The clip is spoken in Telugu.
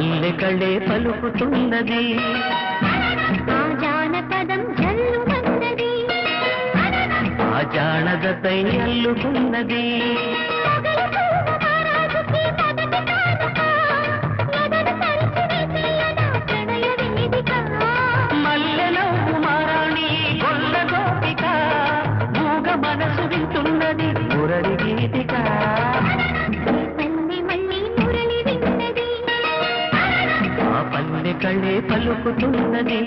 పల్లెకళే పలుకుతున్నది ఆ జానపదం జల్లుమన్నది ఆ జానదతై అల్లుకున్నది మల్లెలో కుమారాణి గొల్ల గోపిక మూగ మనసు వింటున్నది మురళి గీతిక ఆ పల్లెకళే పలుకుతున్నది